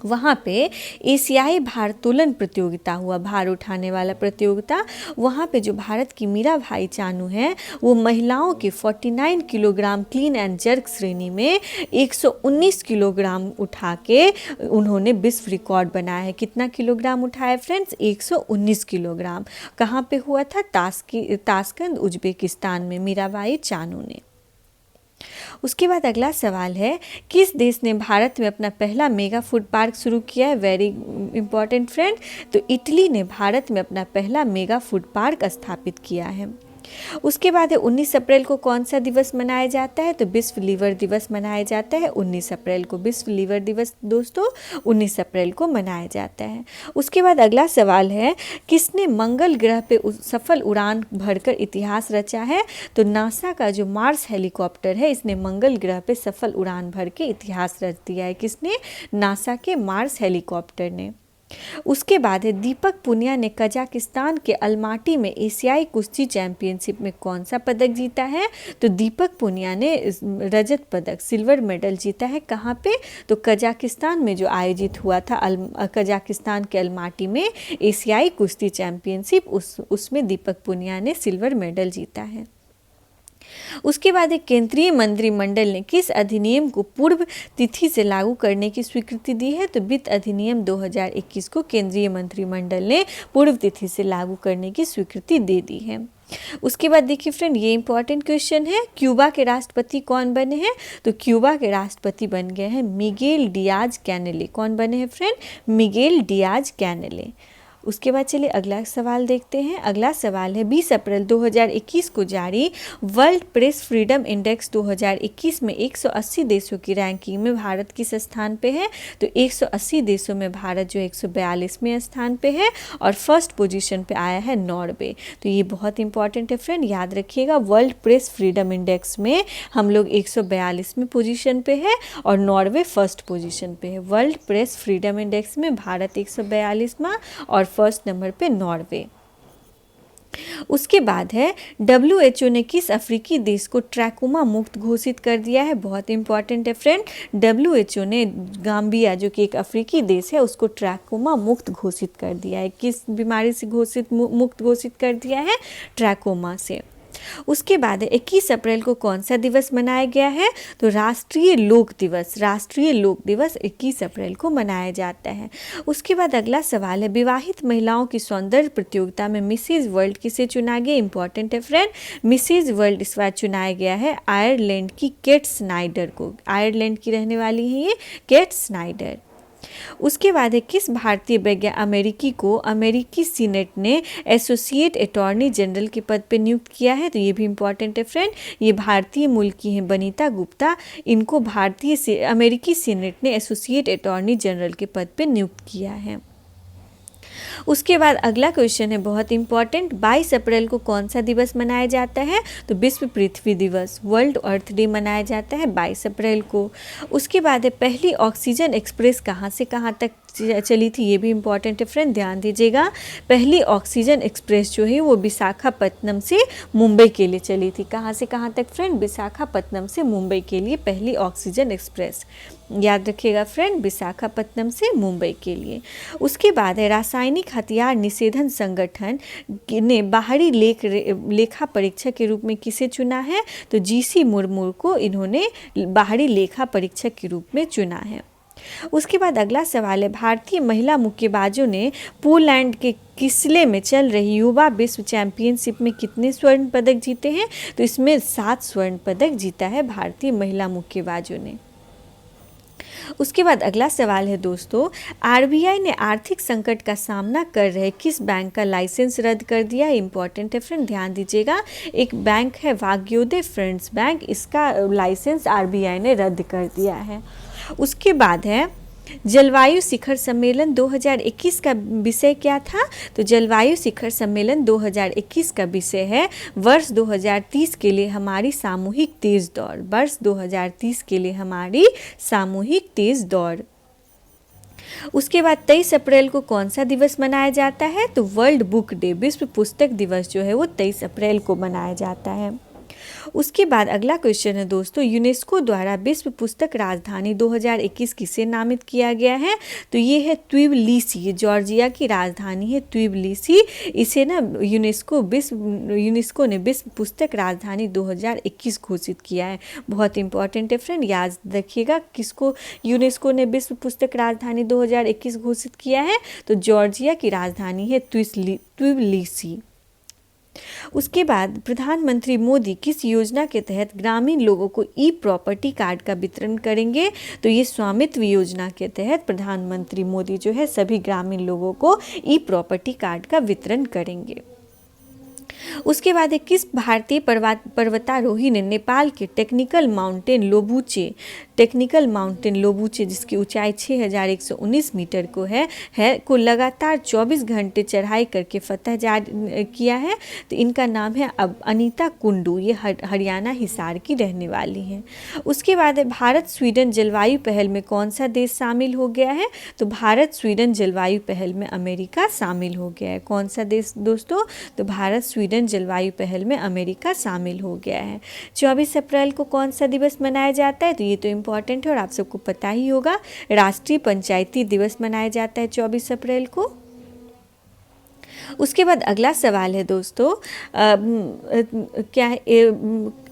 वहाँ पे एशियाई भारोत्तोलन प्रतियोगिता हुआ, भार उठाने वाला प्रतियोगिता। वहाँ पे जो भारत की मीराबाई चानू हैं, वो महिलाओं के 49 किलोग्राम क्लीन एंड जर्क श्रेणी में 119 किलोग्राम उठा के उन्होंने विश्व रिकॉर्ड बनाया है। कितना किलोग्राम उठाया फ्रेंड्स? 119 किलोग्राम। कहाँ पे हुआ था? ताशकंद उज्बेकिस्तान में, मीराबाई चानू ने। उसके बाद अगला सवाल है, किस देश ने भारत में अपना पहला मेगा फूड पार्क शुरू किया है? वेरी इंपॉर्टेंट फ्रेंड, तो इटली ने भारत में अपना पहला मेगा फूड पार्क स्थापित किया है। उसके बाद है, 19 अप्रैल को कौन सा दिवस मनाया जाता है? तो विश्व लीवर दिवस मनाया जाता है 19 अप्रैल को। विश्व लीवर दिवस दोस्तों 19 अप्रैल को मनाया जाता है। उसके बाद अगला सवाल है, किसने मंगल ग्रह पे सफल उड़ान भरकर इतिहास रचा है? तो नासा का जो मार्स हेलीकॉप्टर है, इसने मंगल ग्रह पे सफल उड़ान भर के इतिहास रच दिया है। किसने? नासा के मार्स हेलीकॉप्टर ने। उसके बाद है दीपक पुनिया ने कजाकिस्तान के अलमाटी में एशियाई कुश्ती चैंपियनशिप में कौन सा पदक जीता है? तो दीपक पुनिया ने रजत पदक, सिल्वर मेडल जीता है। कहाँ पे? तो कजाकिस्तान में जो आयोजित हुआ था कजाकिस्तान के अलमाटी में एशियाई कुश्ती चैंपियनशिप, उसमें दीपक पुनिया ने सिल्वर मेडल जीता है। उसके बाद एक केंद्रीय मंत्रिमंडल ने किस अधिनियम को पूर्व तिथि से लागू करने की स्वीकृति दी है? तो वित्त अधिनियम 2021 को केंद्रीय मंत्रिमंडल ने पूर्व तिथि से लागू करने की स्वीकृति दे दी है। उसके बाद देखिए फ्रेंड, ये इंपॉर्टेंट क्वेश्चन है, क्यूबा के राष्ट्रपति कौन बने हैं? तो क्यूबा के राष्ट्रपति बन गए हैं मिगेल डियाज कैनेले। कौन बने हैं फ्रेंड? Miguel Diaz कैनेले। उसके बाद चलिए अगला सवाल देखते हैं। अगला सवाल है 20 अप्रैल 2021 को जारी वर्ल्ड प्रेस फ्रीडम इंडेक्स 2021 में 180 देशों की रैंकिंग में भारत किस स्थान पे है? तो 180 देशों में भारत जो 142वें स्थान पे है और फर्स्ट पोजीशन पे आया है नॉर्वे। तो ये बहुत इंपॉर्टेंट है फ्रेंड, याद रखिएगा। वर्ल्ड प्रेस फ्रीडम इंडेक्स में हम लोग 142वें पोजीशन पे है और नॉर्वे फर्स्ट पोजीशन पे है। वर्ल्ड प्रेस फ्रीडम इंडेक्स में भारत 142वां और फर्स्ट नंबर पे नॉर्वे। उसके बाद है WHO ने किस अफ्रीकी देश को ट्रैकोमा मुक्त घोषित कर दिया है? बहुत इंपॉर्टेंट है फ्रेंड, WHO ने गाम्बिया जो कि एक अफ्रीकी देश है उसको ट्रैकोमा मुक्त घोषित कर दिया है। किस बीमारी से मुक्त घोषित कर दिया है? ट्रैकोमा से। उसके बाद 21 अप्रैल को कौन सा दिवस मनाया गया है? तो राष्ट्रीय लोक दिवस। राष्ट्रीय लोक दिवस 21 अप्रैल को मनाया जाता है। उसके बाद अगला सवाल है विवाहित महिलाओं की सौंदर्य प्रतियोगिता में मिसेज वर्ल्ड किसे चुना गया? इंपॉर्टेंट है फ्रेंड, मिसेज वर्ल्ड इस बार चुनाया गया है आयरलैंड की केट स्नाइडर को। आयरलैंड की रहने वाली है ये केट स्नाइडर। उसके बाद है किस भारतीय वैज्ञानिक अमेरिकी को अमेरिकी सीनेट ने एसोसिएट अटॉर्नी जनरल के पद पे नियुक्त किया है? तो ये भी इंपॉर्टेंट है फ्रेंड, ये भारतीय मूल की हैं बनीता गुप्ता। इनको अमेरिकी सीनेट ने एसोसिएट अटॉर्नी जनरल के पद पे नियुक्त किया है। उसके बाद अगला क्वेश्चन है बहुत इंपॉर्टेंट, 22 अप्रैल को कौन सा दिवस मनाया जाता है? तो विश्व पृथ्वी दिवस, वर्ल्ड अर्थ डे मनाया जाता है 22 अप्रैल को। उसके बाद है पहली ऑक्सीजन एक्सप्रेस कहाँ से कहाँ तक चली थी? ये भी इंपॉर्टेंट है फ्रेंड, ध्यान दीजिएगा। पहली ऑक्सीजन एक्सप्रेस जो है वो विशाखापत्तनम से मुंबई के लिए चली थी। कहाँ से कहाँ तक फ्रेंड? विशाखापत्तनम से मुंबई के लिए पहली ऑक्सीजन एक्सप्रेस, याद रखिएगा फ्रेंड, विशाखापत्तनम से मुंबई के लिए। उसके बाद है रासायनिक हथियार निषेधन संगठन ने बाहरी लेखा परीक्षक के रूप में किसे चुना है? तो GC मुर्मू को इन्होंने बाहरी लेखा परीक्षक के रूप में चुना है। उसके बाद अगला सवाल है भारतीय महिला मुक्केबाजों ने पोलैंड के किसले में चल रही युवा विश्व चैंपियनशिप में कितने स्वर्ण पदक जीते हैं? तो इसमें 7 स्वर्ण पदक जीता है भारतीय महिला मुक्केबाजों ने। उसके बाद अगला सवाल है दोस्तों, RBI ने आर्थिक संकट का सामना कर रहे किस बैंक का लाइसेंस रद्द कर दिया? इंपॉर्टेंट है फ्रेंड, ध्यान दीजिएगा। एक बैंक है भाग्योदय फ्रेंड्स बैंक, इसका लाइसेंस RBI ने रद्द कर दिया है। उसके बाद है जलवायु शिखर सम्मेलन 2021 का विषय क्या था? तो जलवायु शिखर सम्मेलन 2021 का विषय है वर्ष 2030 के लिए हमारी सामूहिक तेज दौड़। वर्ष 2030 के लिए हमारी सामूहिक तेज दौड़। उसके बाद 23 अप्रैल को कौन सा दिवस मनाया जाता है? तो वर्ल्ड बुक डे, विश्व पुस्तक दिवस जो है वो 23 अप्रैल को मनाया जाता है। उसके बाद अगला क्वेश्चन है दोस्तों, यूनेस्को द्वारा विश्व पुस्तक राजधानी 2021 किसे नामित किया गया है? तो ये है त्बिलिसी, ये जॉर्जिया की राजधानी है त्बिलिसी। इसे ना यूनेस्को ने विश्व पुस्तक राजधानी 2021 घोषित किया है। बहुत इंपॉर्टेंट है फ्रेंड, याद रखिएगा किसको यूनेस्को ने विश्व पुस्तक राजधानी 2021 घोषित किया है? तो जॉर्जिया की राजधानी है त्बिलिसी। उसके बाद प्रधानमंत्री मोदी किस योजना के तहत ग्रामीण लोगों को प्रॉपर्टी कार्ड का वितरण करेंगे? तो ये स्वामित्व योजना के तहत प्रधानमंत्री मोदी जो है सभी ग्रामीण लोगों को प्रॉपर्टी कार्ड का वितरण करेंगे। उसके बाद किस भारतीय पर्वतारोही ने नेपाल के टेक्निकल माउंटेन लोबुचे टेक्निकल माउंटेन लोबूचे, जिसकी ऊंचाई 6119 मीटर को लगातार 24 घंटे चढ़ाई करके फतह किया है। तो इनका नाम है अब अनीता कुंडू, ये हरियाणा हिसार की रहने वाली हैं। उसके बाद भारत स्वीडन जलवायु पहल में कौन सा देश शामिल हो गया है? तो भारत स्वीडन जलवायु पहल में अमेरिका शामिल हो गया है। कौन सा देश दोस्तों? तो भारत स्वीडन जलवायु पहल में अमेरिका शामिल हो गया है। 24 अप्रैल को कौन सा दिवस मनाया जाता है? तो ये तो इम्पॉर्टेंट है और आप सबको पता ही होगा, राष्ट्रीय पंचायती दिवस मनाया जाता है 24 अप्रैल को। उसके बाद अगला सवाल है दोस्तों, क्या है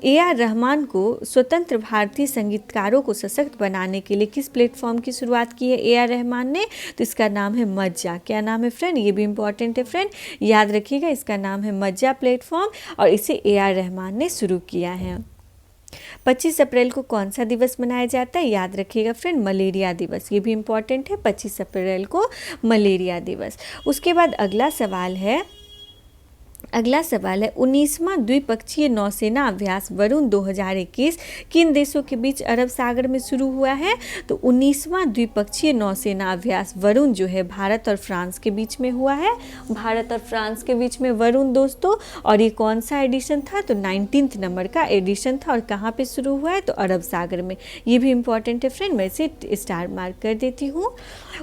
AR रहमान को स्वतंत्र भारतीय संगीतकारों को सशक्त बनाने के लिए किस प्लेटफॉर्म की शुरुआत की है AR रहमान ने? तो इसका नाम है मज्जा। क्या नाम है फ्रेंड? ये भी इम्पॉर्टेंट है फ्रेंड, याद रखिएगा, इसका नाम है मज्जा प्लेटफॉर्म और इसे AR रहमान ने शुरू किया है। 25 अप्रैल को कौन सा दिवस मनाया जाता है? याद रखिएगा फ्रेंड, मलेरिया दिवस। ये भी इम्पॉर्टेंट है, 25 अप्रैल को मलेरिया दिवस। उसके बाद अगला सवाल है 19वां द्विपक्षीय नौसेना अभ्यास वरुण 2021 किन देशों के बीच अरब सागर में शुरू हुआ है? तो 19वां द्विपक्षीय नौसेना अभ्यास वरुण जो है भारत और फ्रांस के बीच में हुआ है। भारत और फ्रांस के बीच में वरुण दोस्तों, और ये कौन सा एडिशन था? तो 19th नंबर का एडिशन था। और कहाँ पे शुरू हुआ है? तो अरब सागर में। ये भी इम्पॉर्टेंट है फ्रेंड, मैं इसे स्टार मार्क कर देती हूँ।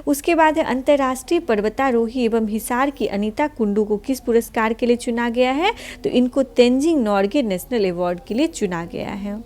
उसके बाद है अंतर्राष्ट्रीय पर्वतारोही एवं हिसार की अनीता कुंडू को किस पुरस्कार के लिए चुना गया है? तो इनको तेंजिंग नॉर्गे नेशनल अवार्ड के लिए चुना गया है,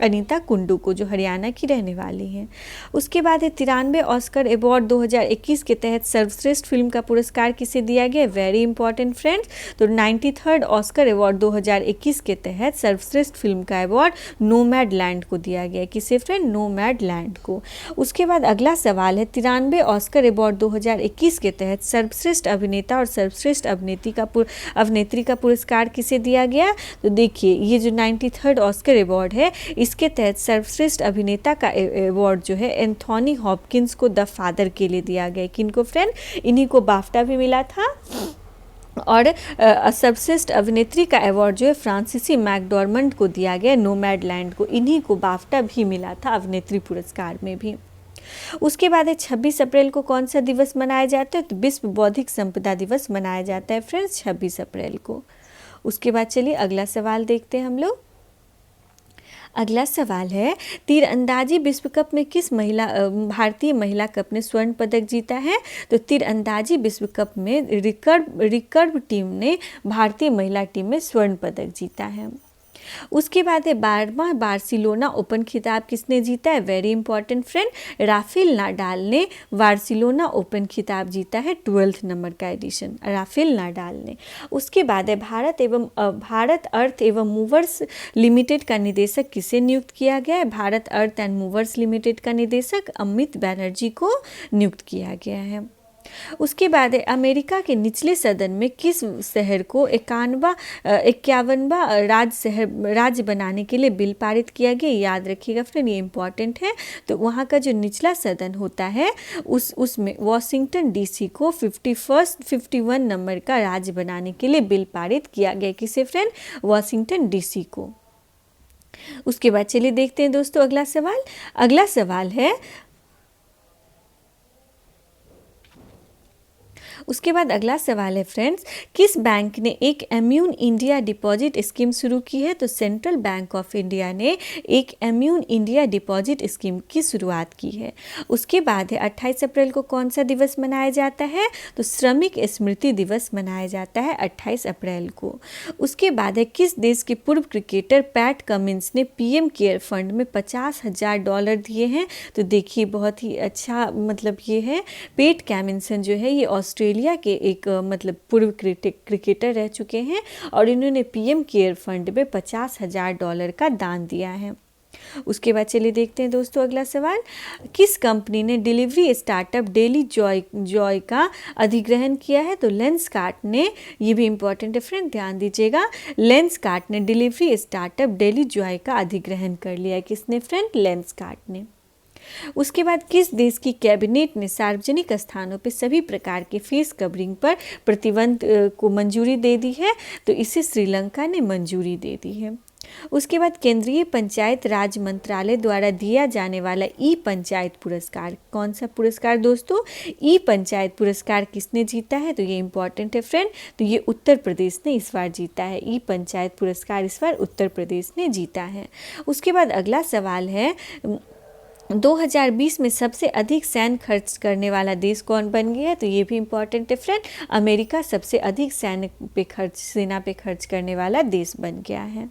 अनीता कुंडू को, जो हरियाणा की रहने वाली हैं। उसके बाद है 93 ऑस्कर अवार्ड 2021 के तहत सर्वश्रेष्ठ फिल्म का पुरस्कार किसे दिया गया? वेरी इंपॉर्टेंट फ्रेंड्स, तो 93rd ऑस्कर अवार्ड 2021 के तहत सर्वश्रेष्ठ फिल्म का अवार्ड नोमैडलैंड को दिया गया। किसे फ्रेंड? नोमैडलैंड को। उसके बाद अगला सवाल है 93 ऑस्कर अवार्ड 2021 के तहत सर्वश्रेष्ठ अभिनेता और सर्वश्रेष्ठ अभिनेत्री का पुरस्कार किसे दिया गया? तो देखिए, ये जो 93rd ऑस्कर अवार्ड है, इसके तहत सर्वश्रेष्ठ अभिनेता का अवार्ड जो है एंथोनी हॉपकिंस को द फादर के लिए दिया गया। किनको फ्रेंड? इन्हीं को बाफ्टा भी मिला था। और सर्वश्रेष्ठ अभिनेत्री का अवार्ड जो है फ्रांसीसी मैकडॉर्मंड को दिया गया, नोमैडलैंड को। इन्हीं को बाफ्टा भी मिला था अभिनेत्री पुरस्कार में भी। उसके बाद है 26 अप्रैल को कौन सा दिवस मनाया जाता है? तो विश्व बौद्धिक संपदा दिवस मनाया जाता है फ्रेंड्स 26 अप्रैल को। उसके बाद चलिए अगला सवाल देखते हैं हम लोग। अगला सवाल है तीरंदाजी विश्व कप में किस भारतीय महिला कप ने स्वर्ण पदक जीता है? तो तीरंदाजी विश्व कप में रिकर्व टीम ने भारतीय महिला टीम में स्वर्ण पदक जीता है। उसके बाद है 12वां बार्सिलोना ओपन खिताब किसने जीता है? Very important friend, Rafale Nadal ने बार्सिलोना ओपन खिताब जीता है, 12th नंबर का एडिशन, राफेल नाडाल ने। उसके बाद है भारत अर्थ एवं मूवर्स लिमिटेड का निदेशक किसे नियुक्त किया गया है? Bharat earth and movers limited का निदेशक अमित बनर्जी को नियुक्त किया गया है। उसके बाद अमेरिका के निचले सदन में किस शहर को 51वां राज्य बनाने के लिए बिल पारित किया गया? याद रखिएगा फ्रेंड, ये इंपॉर्टेंट है। तो वहाँ का जो निचला सदन होता है उसमें वॉशिंगटन DC को 51 नंबर का राज्य बनाने के लिए बिल पारित किया गया। किसे फ्रेंड? वॉशिंगटन DC को। उसके बाद चलिए देखते हैं दोस्तों अगला सवाल। अगला सवाल है उसके बाद अगला सवाल है फ्रेंड्स, किस बैंक ने एक इम्यून इंडिया डिपॉजिट स्कीम शुरू की है? तो सेंट्रल बैंक ऑफ इंडिया ने एक इम्यून इंडिया डिपॉजिट स्कीम की शुरुआत की है। उसके बाद है 28 अप्रैल को कौन सा दिवस मनाया जाता है? तो श्रमिक स्मृति दिवस मनाया जाता है 28 अप्रैल को। उसके बाद है किस देश के पूर्व क्रिकेटर पैट कमिंस ने PM केयर फंड में $50,000 दिए हैं? तो देखिए बहुत ही अच्छा मतलब ये है, पेट कैमिंसन जो है ये ऑस्ट्रेलिया के एक पूर्व क्रिकेटर रह चुके हैं और इन्होंने PM केयर फंड में $50,000 का दान दिया है। उसके बाद चलिए देखते हैं दोस्तों अगला सवाल, किस कंपनी ने डिलीवरी स्टार्टअप डेली जॉय का अधिग्रहण किया है? तो लेंसकार्ट ने, ये भी इंपॉर्टेंट है फ्रेंड, ध्यान दीजिएगा, लेंसकार्ट ने डिलीवरी स्टार्टअप डेली जॉय का अधिग्रहण कर लिया है। किसने फ्रेंड? लेंसकार्ट ने। उसके बाद किस देश की कैबिनेट ने सार्वजनिक स्थानों पर सभी प्रकार के फेस कवरिंग पर प्रतिबंध को मंजूरी दे दी है? तो इसे श्रीलंका ने मंजूरी दे दी है। उसके बाद केंद्रीय पंचायत राज मंत्रालय द्वारा दिया जाने वाला ई पंचायत पुरस्कार, कौन सा पुरस्कार दोस्तों? ई पंचायत पुरस्कार किसने जीता है? तो ये इम्पॉर्टेंट है फ्रेंड, तो ये उत्तर प्रदेश ने इस बार जीता है। ई पंचायत पुरस्कार इस बार उत्तर प्रदेश ने जीता है। उसके बाद अगला सवाल है 2020 में सबसे अधिक सैन्य खर्च करने वाला देश कौन बन गया है? तो ये भी इम्पॉर्टेंट है फ्रेंड, अमेरिका सबसे अधिक सेना पे खर्च करने वाला देश बन गया है।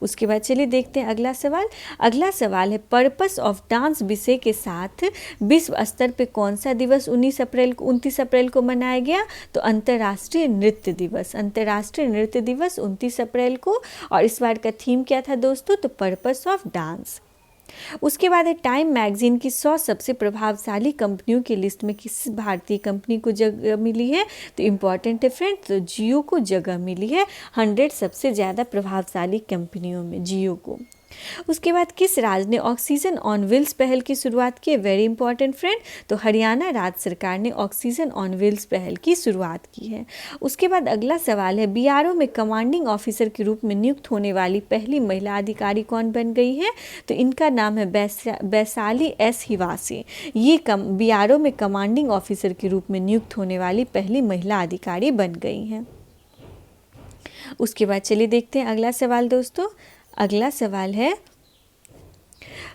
उसके बाद चलिए देखते हैं अगला सवाल। अगला सवाल है पर्पस ऑफ डांस विषय के साथ विश्व स्तर पे कौन सा दिवस 29 अप्रैल को मनाया गया? तो अंतर्राष्ट्रीय नृत्य दिवस, अंतर्राष्ट्रीय नृत्य दिवस 29 अप्रैल को। और इस बार का थीम क्या था दोस्तों? तो पर्पस ऑफ डांस। उसके बाद है टाइम मैगजीन की 100 सबसे प्रभावशाली कंपनियों की लिस्ट में किस भारतीय कंपनी को जगह मिली है? तो इम्पॉर्टेंट है फ्रेंड, तो जियो को जगह मिली है 100 सबसे ज़्यादा प्रभावशाली कंपनियों में, जियो को। उसके बाद किस राज्य ने ऑक्सीजन ऑन व्हील्स पहल की शुरुआत की है? वेरी इंपॉर्टेंट फ्रेंड, तो हरियाणा राज्य सरकार ने ऑक्सीजन ऑन व्हील्स पहल की शुरुआत की है। उसके बाद अगला सवाल है बीआरओ में कमांडिंग ऑफिसर के रूप में नियुक्त होने वाली पहली महिला अधिकारी कौन बन गई है? तो इनका नाम है वैशाली एस हिवासी। ये बीआरओ में कमांडिंग ऑफिसर के रूप में नियुक्त होने वाली पहली महिला अधिकारी बन गई हैं। उसके बाद चलिए देखते हैं अगला सवाल दोस्तों। अगला सवाल है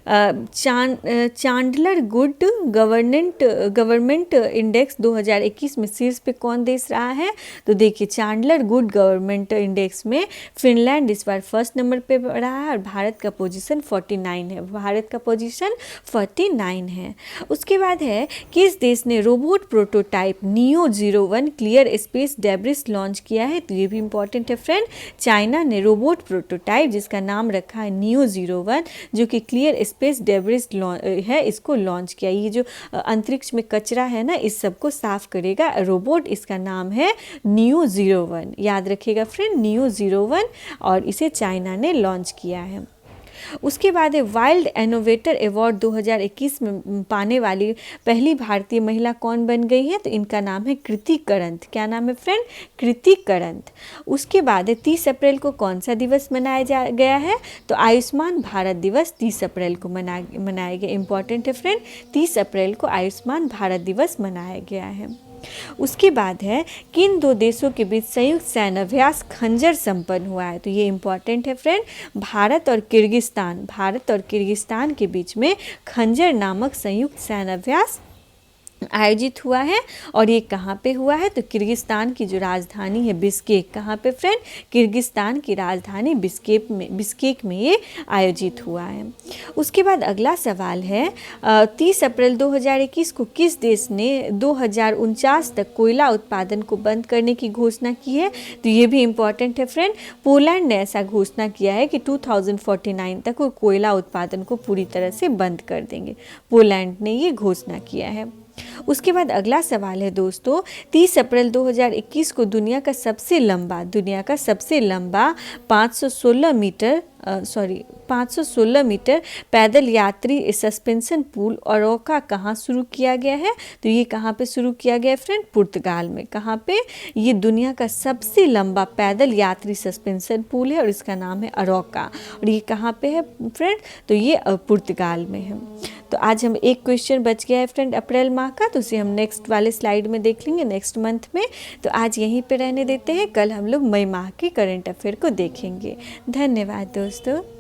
चांडलर गुड गवर्नमेंट इंडेक्स 2021 में शीर्ष पे कौन देश रहा है? तो देखिए चांडलर गुड गवर्नमेंट इंडेक्स में फिनलैंड इस बार फर्स्ट नंबर पे रहा है और भारत का पोजीशन 49 है, भारत का पोजीशन 49 है। उसके बाद है किस देश ने robot prototype neo 01 clear space debris launch किया है? तो ये भी इंपॉर्टेंट है फ्रेंड, चाइना ने रोबोट प्रोटोटाइप जिसका नाम रखा है नियो 01 जो कि क्लियर स्पेस डेब्रिस है, इसको लॉन्च किया। ये जो अंतरिक्ष में कचरा है ना, इस सब को साफ करेगा रोबोट, इसका नाम है नियो 01, याद रखिएगा फ्रेंड, नियो 01, और इसे चाइना ने लॉन्च किया है। उसके बाद है वाइल्ड इनोवेटर अवार्ड 2021 में पाने वाली पहली भारतीय महिला कौन बन गई है? तो इनका नाम है कृति करंत। क्या नाम है फ्रेंड? कृति करंत। उसके बाद है 30 अप्रैल को कौन सा दिवस मनाया गया है? तो आयुष्मान भारत दिवस 30 अप्रैल को मनाया गया। इंपॉर्टेंट है फ्रेंड, 30 अप्रैल को आयुष्मान भारत दिवस मनाया गया है। उसके बाद है किन दो देशों के बीच संयुक्त सैन्य अभ्यास खंजर संपन्न हुआ है? तो ये इंपॉर्टेंट है फ्रेंड, भारत और किर्गिस्तान के बीच में खंजर नामक संयुक्त सैन्य अभ्यास आयोजित हुआ है। और ये कहाँ पे हुआ है? तो किर्गिस्तान की जो राजधानी है बिश्केक, कहाँ पे फ्रेंड? किर्गिस्तान की राजधानी बिश्केक में ये आयोजित हुआ है। उसके बाद अगला सवाल है 30 अप्रैल 2021 को किस देश ने 2049 तक कोयला उत्पादन को बंद करने की घोषणा की है? तो ये भी इम्पॉर्टेंट है फ्रेंड, पोलैंड ने ऐसा घोषणा किया है कि 2049 तक वो कोयला उत्पादन को पूरी तरह से बंद कर देंगे, पोलैंड ने ये घोषणा किया है। उसके बाद अगला सवाल है दोस्तों 30 अप्रैल 2021 को दुनिया का सबसे लंबा 516 मीटर पैदल यात्री सस्पेंशन पुल अरोका कहाँ शुरू किया गया है? तो ये कहाँ पे शुरू किया गया है फ्रेंड? पुर्तगाल में। कहाँ पे? ये दुनिया का सबसे लंबा पैदल यात्री सस्पेंशन पुल है और इसका नाम है अरोका। और ये कहाँ पे है फ्रेंड? तो ये पुर्तगाल में है। तो आज हम एक क्वेश्चन बच गया है फ्रेंड अप्रैल माह का, तो उसे हम नेक्स्ट वाले स्लाइड में देख लेंगे, नेक्स्ट मंथ में। तो आज यहीं पे रहने देते हैं, कल हम लोग मई माह के करंट अफेयर को देखेंगे। धन्यवाद दोस्तों।